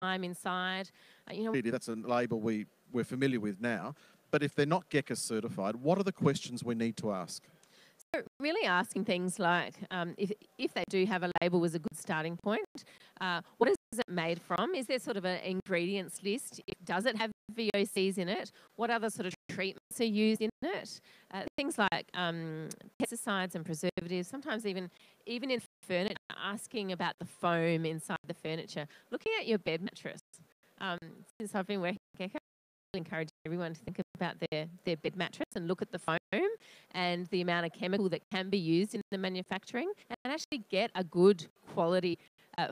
time inside. That's a label we're familiar with now. But if they're not GECA certified, what are the questions we need to ask? So really asking things like, if they do have a label as a good starting point, what is it made from? Is there sort of an ingredients list? Does it have VOCs in it? What other sort of treatments are used in it? Things like pesticides and preservatives, sometimes even in furniture, asking about the foam inside the furniture. Looking at your bed mattress. Since I've been working at GECA, I encourage everyone to think about their bed mattress and look at the foam and the amount of chemical that can be used in the manufacturing, and actually get a good quality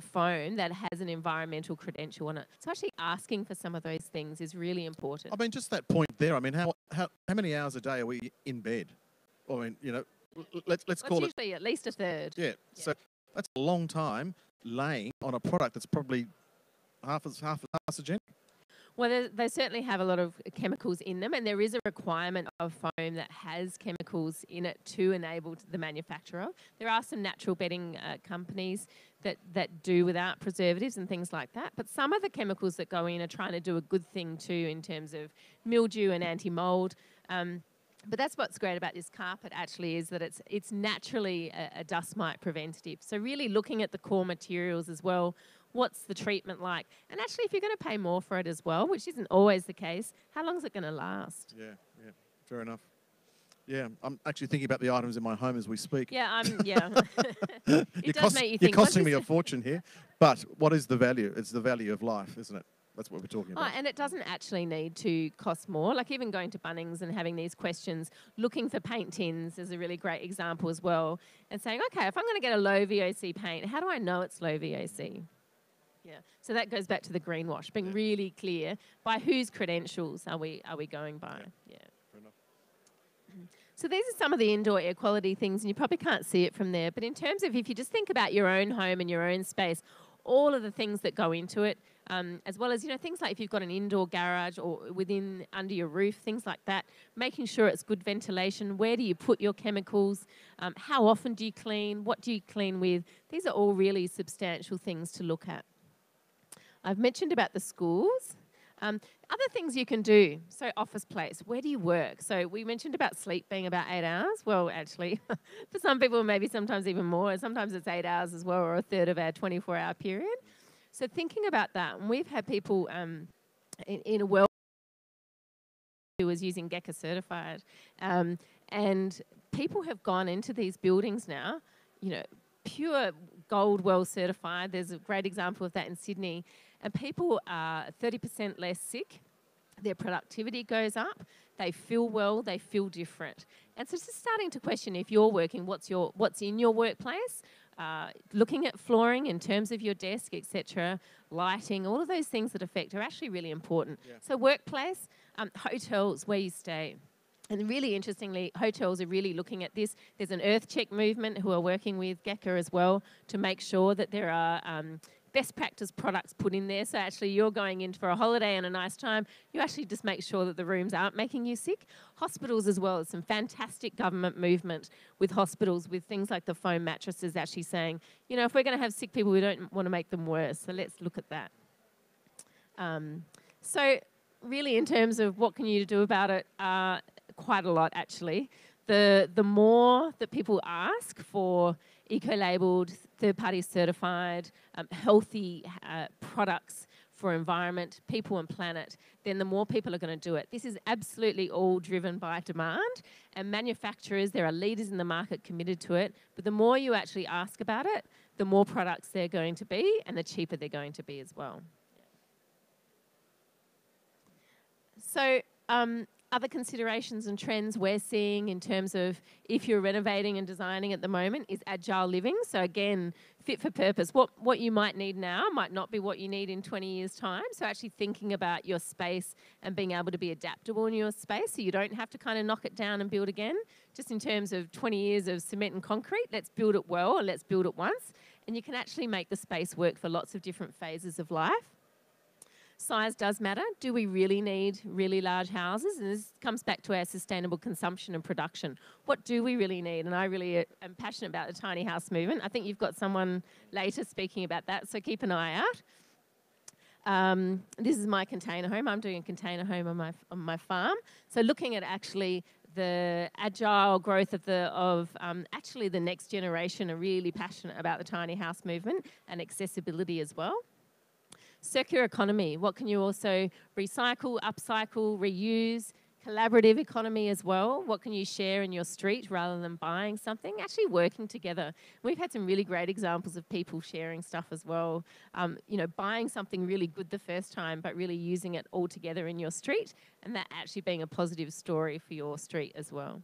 foam that has an environmental credential on it. So actually asking for some of those things is really important. I mean, just that point there. I mean, how many hours a day are we in bed? I mean, let's call it usually at least a third. Yeah. So that's a long time laying on a product that's probably half as carcinogenic. Well, they certainly have a lot of chemicals in them, and there is a requirement of foam that has chemicals in it to enable the manufacturer. There are some natural bedding companies that do without preservatives and things like that, but some of the chemicals that go in are trying to do a good thing too in terms of mildew and anti-mold. But that's what's great about this carpet actually, is that it's naturally a dust mite preventative. So really looking at the core materials as well. What's the treatment like? And actually, if you're going to pay more for it as well, which isn't always the case, how long is it going to last? Yeah, fair enough. Yeah, I'm actually thinking about the items in my home as we speak. Yeah, It You're does make you think. You're costing me a fortune here. But what is the value? It's the value of life, isn't it? That's what we're talking about. And it doesn't actually need to cost more. Like even going to Bunnings and having these questions, looking for paint tins is a really great example as well. And saying, okay, if I'm going to get a low VOC paint, how do I know it's low VOC? Yeah. So that goes back to the greenwash, being really clear by whose credentials are we going by. Yeah. Fair enough. So these are some of the indoor air quality things, and you probably can't see it from there. But in terms of if you just think about your own home and your own space, all of the things that go into it, as well as, things like if you've got an indoor garage or under your roof, things like that, making sure it's good ventilation. Where do you put your chemicals? How often do you clean? What do you clean with? These are all really substantial things to look at. I've mentioned about the schools. Other things you can do. So office place, where do you work? So we mentioned about sleep being about 8 hours. Well, actually, for some people, maybe sometimes even more. Sometimes it's 8 hours as well, or a third of our 24-hour period. So thinking about that, and we've had people in a world who was using GECA certified, and people have gone into these buildings now, pure gold well certified. There's a great example of that in Sydney. And people are 30% less sick. Their productivity goes up. They feel well. They feel different. And so it's just starting to question if you're working, what's in your workplace, looking at flooring in terms of your desk, etc., lighting, all of those things that affect are actually really important. Yeah. So workplace, hotels, where you stay. And really interestingly, hotels are really looking at this. There's an Earth Check movement who are working with GECA as well to make sure that there are best practice products put in there. So actually you're going in for a holiday and a nice time, you actually just make sure that the rooms aren't making you sick. Hospitals as well, there's some fantastic government movement with hospitals with things like the foam mattresses actually saying, if we're going to have sick people, we don't want to make them worse. So let's look at that. So really in terms of what can you do about it, quite a lot actually. The more that people ask for eco-labelled, third-party certified, healthy products for environment, people and planet, then the more people are going to do it. This is absolutely all driven by demand, and manufacturers, there are leaders in the market committed to it, but the more you actually ask about it, the more products they're going to be and the cheaper they're going to be as well. So other considerations and trends we're seeing in terms of if you're renovating and designing at the moment is agile living. So again, fit for purpose. What you might need now might not be what you need in 20 years' time. So actually thinking about your space and being able to be adaptable in your space so you don't have to kind of knock it down and build again. Just in terms of 20 years of cement and concrete, let's build it well and let's build it once. And you can actually make the space work for lots of different phases of life. Size does matter. Do we really need really large houses? And this comes back to our sustainable consumption and production. What do we really need? And I really am passionate about the tiny house movement. I think you've got someone later speaking about that, so keep an eye out. This is my container home. I'm doing a container home on my farm. So looking at actually the agile growth of actually the next generation are really passionate about the tiny house movement and accessibility as well. Circular economy. What can you also recycle, upcycle, reuse? Collaborative economy as well. What can you share in your street rather than buying something? Actually working together. We've had some really great examples of people sharing stuff as well. Buying something really good the first time, but really using it all together in your street, and that actually being a positive story for your street as well.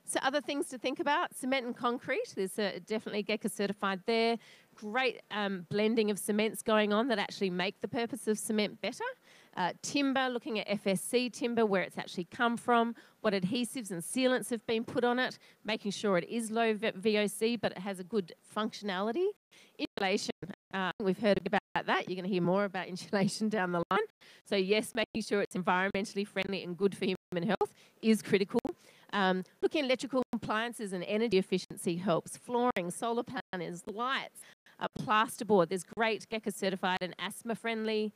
So other things to think about, cement and concrete. There's definitely GECA certified there. Great blending of cements going on that actually make the purpose of cement better. Timber, looking at FSC timber, where it's actually come from, what adhesives and sealants have been put on it, making sure it is low VOC, but it has a good functionality. Insulation, we've heard about that. You're going to hear more about insulation down the line. So yes, making sure it's environmentally friendly and good for human health is critical. Looking at electrical appliances and energy efficiency helps. Flooring, solar panels, lights, plasterboard. There's great GECA certified and asthma friendly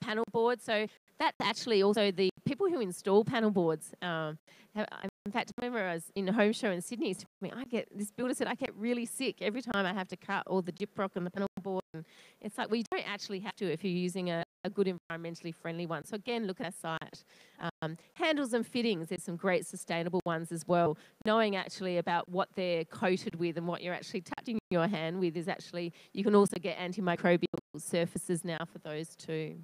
panel boards. So that's actually also the people who install panel boards. In fact, I remember I was in a home show in Sydney. This builder said, I get really sick every time I have to cut all the gyprock and the panel board. And it's like, we don't actually have to if you're using a good environmentally friendly one. So again, look at our site. Handles and fittings, there's some great sustainable ones as well. Knowing actually about what they're coated with and what you're actually touching your hand with is actually, you can also get antimicrobial surfaces now for those too.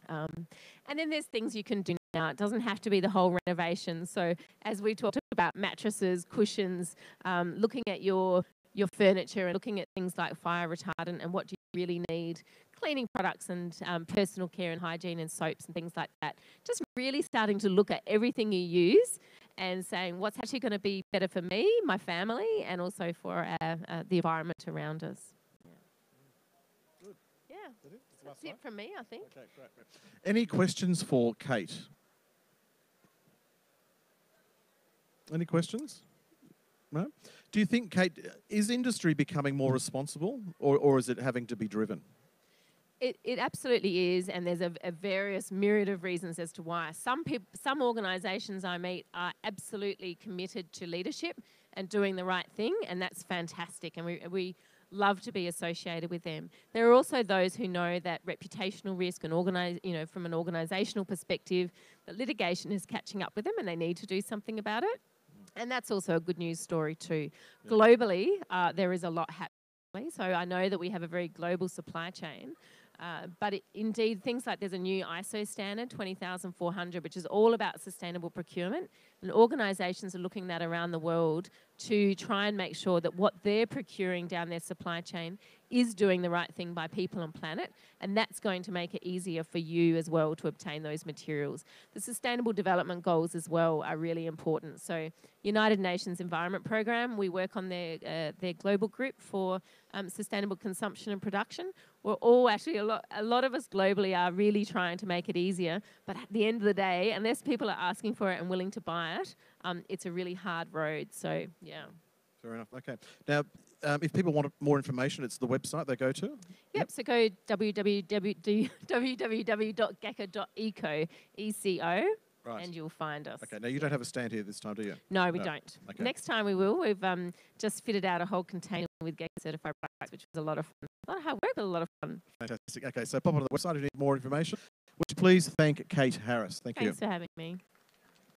And then there's things you can do now. It doesn't have to be the whole renovation. So as we talked about mattresses, cushions, looking at your furniture and looking at things like fire retardant and what do you really need, cleaning products and personal care and hygiene and soaps and things like that. Just really starting to look at everything you use and saying what's actually going to be better for me, my family, and also for the environment around us. Good. Yeah. That's it from me, I think. Okay, great. Any questions for Kate? Any questions? No? Do you think, Kate, is industry becoming more responsible or is it having to be driven? It absolutely is, and there's a various myriad of reasons as to why. Some organisations I meet are absolutely committed to leadership and doing the right thing, and that's fantastic, and we love to be associated with them. There are also those who know that reputational risk and from an organisational perspective, that litigation is catching up with them and they need to do something about it. And that's also a good news story too. Yeah. Globally, there is a lot happening. So I know that we have a very global supply chain. But indeed, things like there's a new ISO standard, 20,400, which is all about sustainable procurement. And organisations are looking at that around the world to try and make sure that what they're procuring down their supply chain is doing the right thing by people and planet. And that's going to make it easier for you as well to obtain those materials. The Sustainable Development Goals as well are really important. So United Nations Environment Programme, we work on their global group for sustainable consumption and production. We're all actually, a lot of us globally are really trying to make it easier. But at the end of the day, unless people are asking for it and willing to buy it, it's a really hard road. So, yeah. Fair enough. Okay. Now, if people want more information, it's the website they go to? Yep. So go www.geca.eco, ECO, right, and you'll find us. Okay. Now, you don't have a stand here this time, do you? No, we don't. Okay. Next time we will. We've just fitted out a whole container with GECA certified products, which was a lot of fun. A lot of hard work, but a lot of fun. Fantastic. Okay. So pop onto the website if you need more information. Would you please thank Kate Harris? Thank you. Thanks for having me.